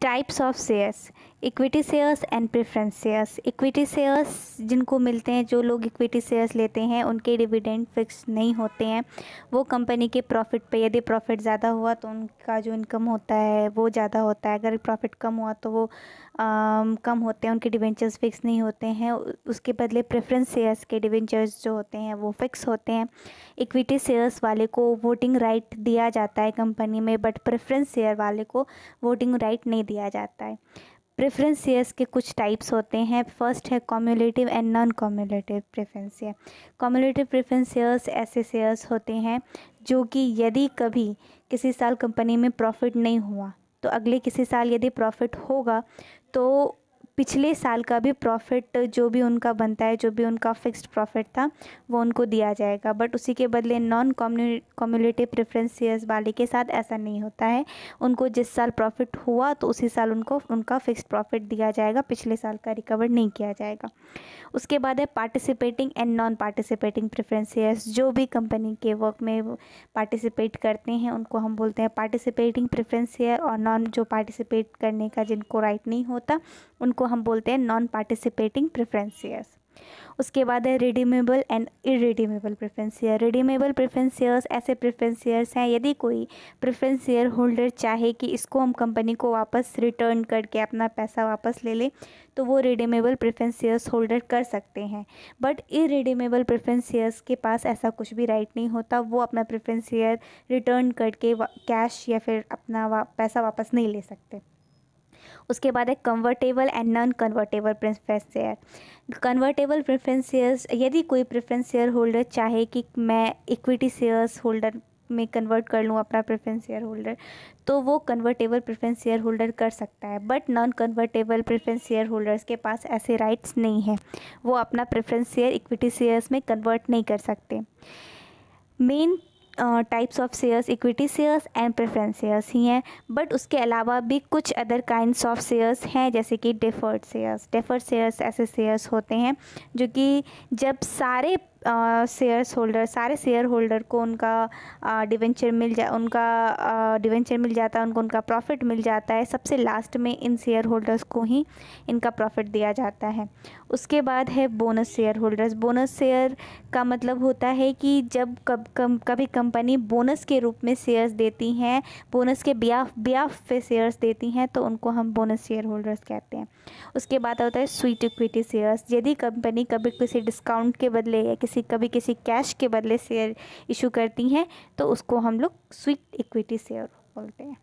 Types of shares, equity shares and preference shares. Equity shares जिनको मिलते हैं, जो लोग इक्विटी शेयर्स लेते हैं उनके डिविडेंड फिक्स नहीं होते हैं। वो कंपनी के प्रॉफिट पे, यदि प्रॉफिट ज़्यादा हुआ तो उनका जो इनकम होता है वो ज़्यादा होता है, अगर प्रॉफिट कम हुआ तो वो कम होते हैं, उनके डिवेंचर्स फिक्स नहीं होते हैं। उसके बदले प्रेफरेंस शेयर्स के डिवेंचर्स जो होते हैं वो फिक्स होते हैं। इक्विटी शेयर्स वाले को वोटिंग राइट दिया जाता है कंपनी में, बट प्रेफरेंस शेयर वाले को वोटिंग राइट नहीं दिया जाता है। प्रेफरेंस शेयर्स के कुछ टाइप्स होते हैं। फर्स्ट है cumulative and non cumulative preference share. Cumulative preference shares ऐसे शेयर्स होते हैं जो कि यदि कभी किसी साल कंपनी में प्रॉफिट नहीं हुआ तो अगले किसी साल यदि प्रॉफिट होगा तो पिछले साल का भी प्रॉफिट जो भी उनका बनता है, जो भी उनका फिक्स्ड प्रॉफिट था वो उनको दिया जाएगा। बट उसी के बदले नॉन कम्युलेटिव प्रेफरेंस शेयर्स वाले के साथ ऐसा नहीं होता है। उनको जिस साल प्रॉफिट हुआ तो उसी साल उनको उनका फिक्स्ड प्रॉफिट दिया जाएगा, पिछले साल का रिकवर नहीं किया जाएगा। उसके बाद है participating and non participating preference shares. जो भी कंपनी के वर्क में पार्टिसिपेट करते हैं उनको हम बोलते हैं पार्टिसिपेटिंग प्रेफरेंस शेयर, और नॉन जो पार्टिसिपेट करने का जिनको राइट नहीं होता उनको हम बोलते हैं नॉन पार्टिसिपेटिंग प्रेफरेंस शेयर्स। उसके बाद है redeemable and irredeemable preference share. Redeemable preference shares ऐसे प्रेफरेंस शेयर्स हैं, यदि कोई प्रेफरेंस शेयर होल्डर चाहे कि इसको हम कंपनी को वापस रिटर्न करके अपना पैसा वापस ले ले तो वो रिडीमेबल प्रेफरेंस शेयर्स होल्डर कर सकते हैं। बट इररिडीमेबल प्रेफरेंस शेयर्स के पास ऐसा कुछ भी राइट नहीं होता, वो अपना प्रेफरेंस शेयर रिटर्न करके कैश या फिर अपना पैसा वापस नहीं ले सकते। उसके बाद है convertible and non convertible preference share. Convertible preference shares, यदि कोई प्रेफरेंस शेयर होल्डर चाहे कि मैं इक्विटी शेयर्स होल्डर में कन्वर्ट कर लूँ अपना प्रेफरेंस शेयर होल्डर, तो वो कन्वर्टेबल प्रेफरेंस शेयर होल्डर कर सकता है। But non convertible preference share holders के पास ऐसे राइट्स नहीं हैं, वो अपना प्रेफरेंस शेयर इक्विटी शेयर्स में कन्वर्ट नहीं कर सकते। Main types of shares equity shares and preference shares ही हैं, बट उसके अलावा भी कुछ अदर काइंड्स ऑफ शेयर्स हैं, जैसे कि डेफर्ड शेयर्स। डेफर्ड शेयर्स ऐसे शेयर्स होते हैं जो कि जब सारे सारे शेयर होल्डर को उनका डिवेंचर मिल जाता है, उनको उनका प्रॉफिट मिल जाता है, सबसे लास्ट में इन शेयर होल्डर्स को ही इनका प्रॉफिट दिया जाता है। उसके बाद है bonus share holders. Bonus share का मतलब होता है कि जब कभी कंपनी बोनस के रूप में शेयर्स देती हैं, बोनस के ब्याफ पे शेयर्स देती हैं, तो उनको हम बोनस शेयर होल्डर्स कहते हैं। उसके बाद होता है स्वीट इक्विटी शेयर्स। यदि कंपनी कभी किसी डिस्काउंट के बदले या किसी कैश के बदले शेयर इशू करती हैं तो उसको हम लोग स्वीट इक्विटी शेयर बोलते हैं।